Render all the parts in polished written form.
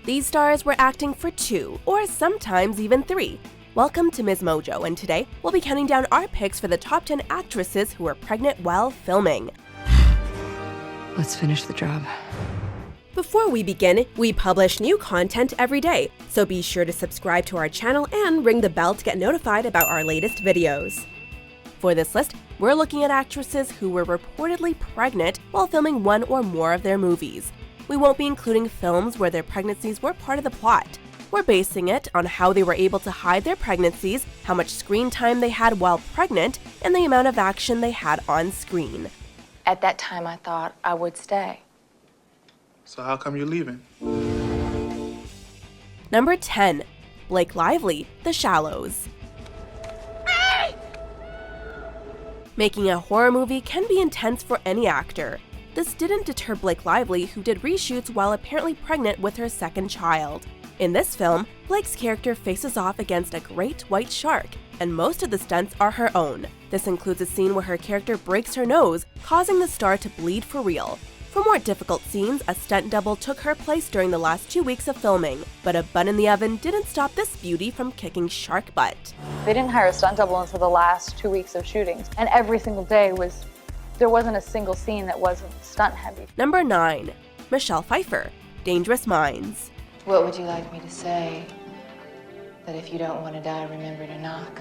These stars were acting for 2, or sometimes even 3. Welcome to MsMojo, and today we'll be counting down our picks for the top 10 actresses who were pregnant while filming. Let's finish the job. Before we begin, we publish new content every day, so be sure to subscribe to our channel and ring the bell to get notified about our latest videos. For this list, we're looking at actresses who were reportedly pregnant while filming one or more of their movies. We won't be including films where their pregnancies were part of the plot. We're basing it on how they were able to hide their pregnancies, how much screen time they had while pregnant, and the amount of action they had on screen. At that time, I thought I would stay. So how come you're leaving? Number 10. Blake Lively, The Shallows. Making a horror movie can be intense for any actor. This didn't deter Blake Lively, who did reshoots while apparently pregnant with her second child. In this film, Blake's character faces off against a great white shark, and most of the stunts are her own. This includes a scene where her character breaks her nose, causing the star to bleed for real. For more difficult scenes, a stunt double took her place during the last 2 weeks of filming, but a bun in the oven didn't stop this beauty from kicking shark butt. They didn't hire a stunt double until the last 2 weeks of shooting, and every single day there wasn't a single scene that wasn't stunt heavy. Number 9. Michelle Pfeiffer, Dangerous Minds. What would you like me to say? That if you don't want to die, remember to knock.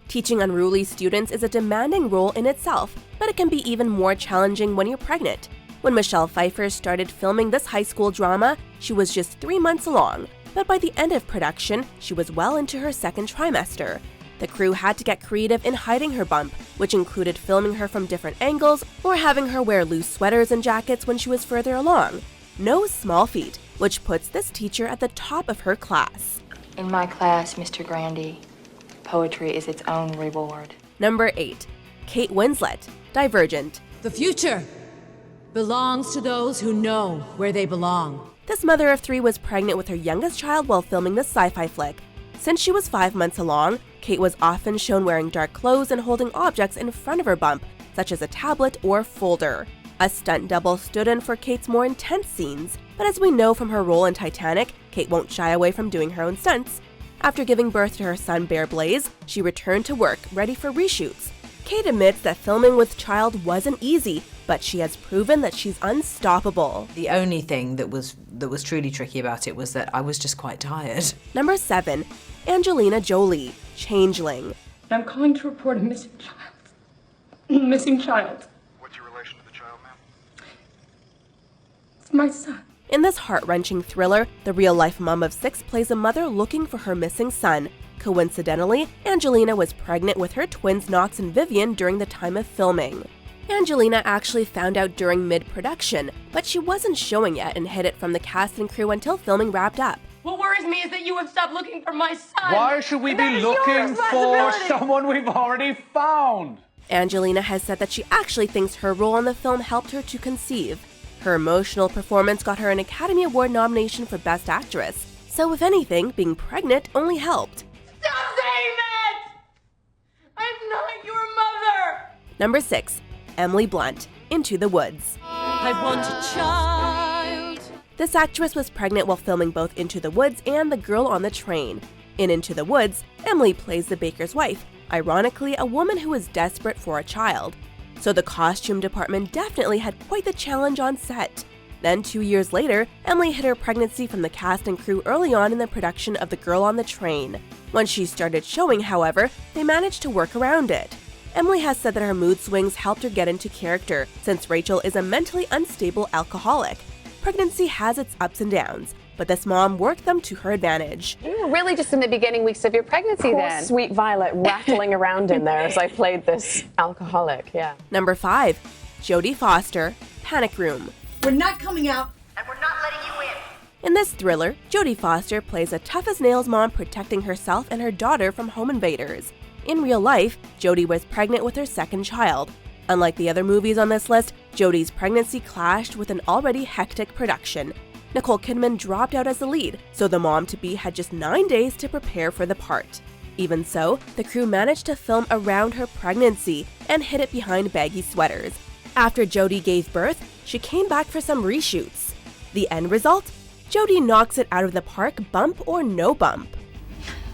Teaching unruly students is a demanding role in itself, but it can be even more challenging when you're pregnant. When Michelle Pfeiffer started filming this high school drama, she was just 3 months along, but by the end of production, she was well into her second trimester. The crew had to get creative in hiding her bump, which included filming her from different angles or having her wear loose sweaters and jackets when she was further along. No small feat, which puts this teacher at the top of her class. In my class, Mr. Grandy, poetry is its own reward. Number 8. Kate Winslet, Divergent. The future belongs to those who know where they belong. This mother of 3 was pregnant with her youngest child while filming this sci-fi flick. Since she was 5 months along, Kate was often shown wearing dark clothes and holding objects in front of her bump, such as a tablet or folder. A stunt double stood in for Kate's more intense scenes, but as we know from her role in Titanic, Kate won't shy away from doing her own stunts. After giving birth to her son Bear Blaze, she returned to work, ready for reshoots. Kate admits that filming with child wasn't easy, but she has proven that she's unstoppable. The only thing that was truly tricky about it was that I was just quite tired. Number 7. Angelina Jolie, Changeling. I'm calling to report a missing child. Missing child. What's your relation to the child, ma'am? It's my son. In this heart-wrenching thriller, the real-life mom of 6 plays a mother looking for her missing son. Coincidentally, Angelina was pregnant with her twins Knox and Vivian during the time of filming. Angelina actually found out during mid-production, but she wasn't showing yet and hid it from the cast and crew until filming wrapped up. What worries me is that you have stopped looking for my son. Why should we be looking for someone we've already found? Angelina has said that she actually thinks her role in the film helped her to conceive. Her emotional performance got her an Academy Award nomination for Best Actress, so if anything, being pregnant only helped. Stop saying that! I'm not your mother! Number 6. Emily Blunt, Into the Woods. I want a child. This actress was pregnant while filming both Into the Woods and The Girl on the Train. In Into the Woods, Emily plays the baker's wife, ironically a woman who is desperate for a child. So the costume department definitely had quite the challenge on set. Then 2 years later, Emily hid her pregnancy from the cast and crew early on in the production of The Girl on the Train. When she started showing, however, they managed to work around it. Emily has said that her mood swings helped her get into character, since Rachel is a mentally unstable alcoholic. Pregnancy has its ups and downs, but this mom worked them to her advantage. You were really just in the beginning weeks of your pregnancy then. Sweet Violet rattling around in there as I played this alcoholic, yeah. Number 5. Jodie Foster, Panic Room. We're not coming out, and we're not letting you in. In this thriller, Jodie Foster plays a tough-as-nails mom protecting herself and her daughter from home invaders. In real life, Jodie was pregnant with her second child. Unlike the other movies on this list, Jodie's pregnancy clashed with an already hectic production. Nicole Kidman dropped out as the lead, so the mom-to-be had just 9 days to prepare for the part. Even so, the crew managed to film around her pregnancy and hid it behind baggy sweaters. After Jodie gave birth, she came back for some reshoots. The end result? Jodi knocks it out of the park, bump or no bump.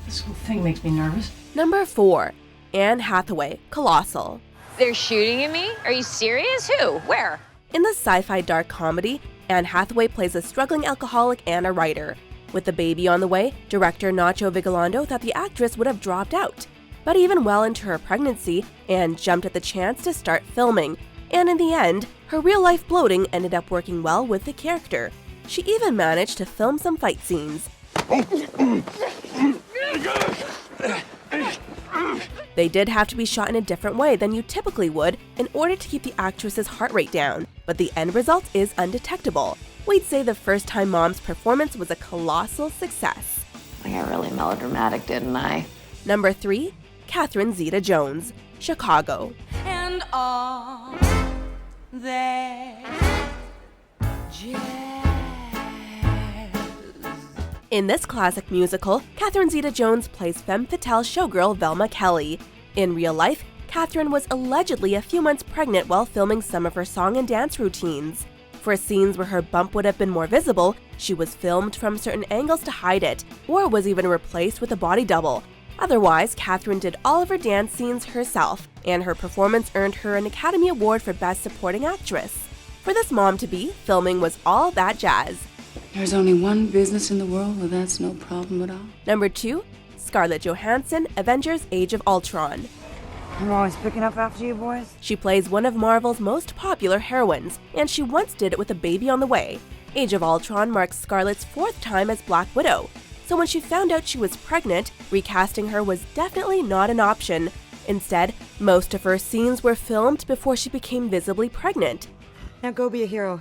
This whole thing makes me nervous. Number 4. Anne Hathaway, Colossal. They're shooting at me? Are you serious? Who? Where? In the sci-fi dark comedy, Anne Hathaway plays a struggling alcoholic and a writer. With the baby on the way, director Nacho Vigalondo thought the actress would have dropped out. But even well into her pregnancy, Anne jumped at the chance to start filming. And in the end, her real-life bloating ended up working well with the character. She even managed to film some fight scenes. They did have to be shot in a different way than you typically would in order to keep the actress's heart rate down, but the end result is undetectable. We'd say the first-time mom's performance was a colossal success. I got really melodramatic, didn't I? Number 3. Catherine Zeta-Jones, Chicago. And all that jazz. In this classic musical, Catherine Zeta-Jones plays femme fatale showgirl Velma Kelly. In real life, Catherine was allegedly a few months pregnant while filming some of her song and dance routines. For scenes where her bump would have been more visible, she was filmed from certain angles to hide it, or was even replaced with a body double. Otherwise, Catherine did all of her dance scenes herself, and her performance earned her an Academy Award for Best Supporting Actress. For this mom-to-be, filming was all that jazz. There's only one business in the world where that's no problem at all. Number 2. Scarlett Johansson, Avengers Age of Ultron. I'm always picking up after you boys. She plays one of Marvel's most popular heroines, and she once did it with a baby on the way. Age of Ultron marks Scarlett's 4th time as Black Widow, so when she found out she was pregnant, recasting her was definitely not an option. Instead, most of her scenes were filmed before she became visibly pregnant. Now go be a hero.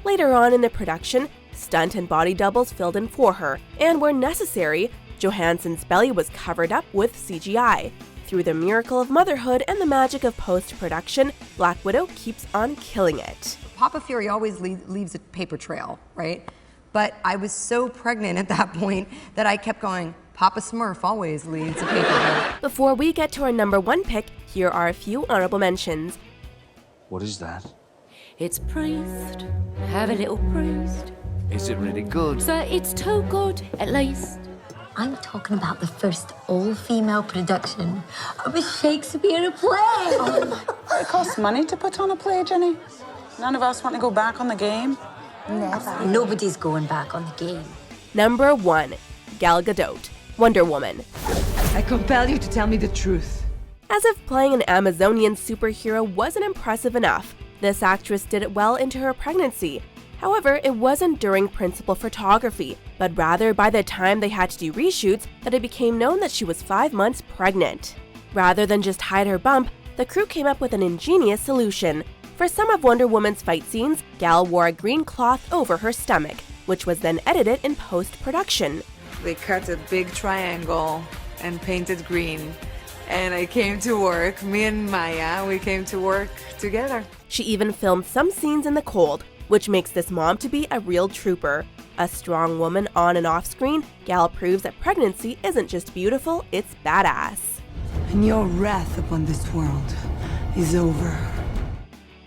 Later on in the production, stunt and body doubles filled in for her, and where necessary, Johansson's belly was covered up with CGI. Through the miracle of motherhood and the magic of post-production, Black Widow keeps on killing it. Papa Fury always leaves a paper trail, right? But I was so pregnant at that point that I kept going, Papa Smurf always leaves a paper trail. Before we get to our number 1 pick, here are a few honorable mentions. What is that? It's priest. Have a little priest. Is it really good? So it's too good, at least. I'm talking about the first all-female production of a Shakespeare play. It costs money to put on a play, Jenny. None of us want to go back on the game. Never. Nobody's going back on the game. Number 1. Gal Gadot, Wonder Woman. I compel you to tell me the truth. As if playing an Amazonian superhero wasn't impressive enough, this actress did it well into her pregnancy. However, it wasn't during principal photography, but rather by the time they had to do reshoots that it became known that she was 5 months pregnant. Rather than just hide her bump, the crew came up with an ingenious solution. For some of Wonder Woman's fight scenes, Gal wore a green cloth over her stomach, which was then edited in post-production. They cut a big triangle and painted green. And I came to work, me and Maya, we came to work together. She even filmed some scenes in the cold, which makes this mom-to-be a real trooper. A strong woman on and off screen, Gal proves that pregnancy isn't just beautiful, it's badass. And your wrath upon this world is over.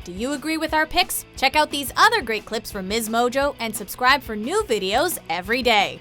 Do you agree with our picks? Check out these other great clips from MsMojo and subscribe for new videos every day.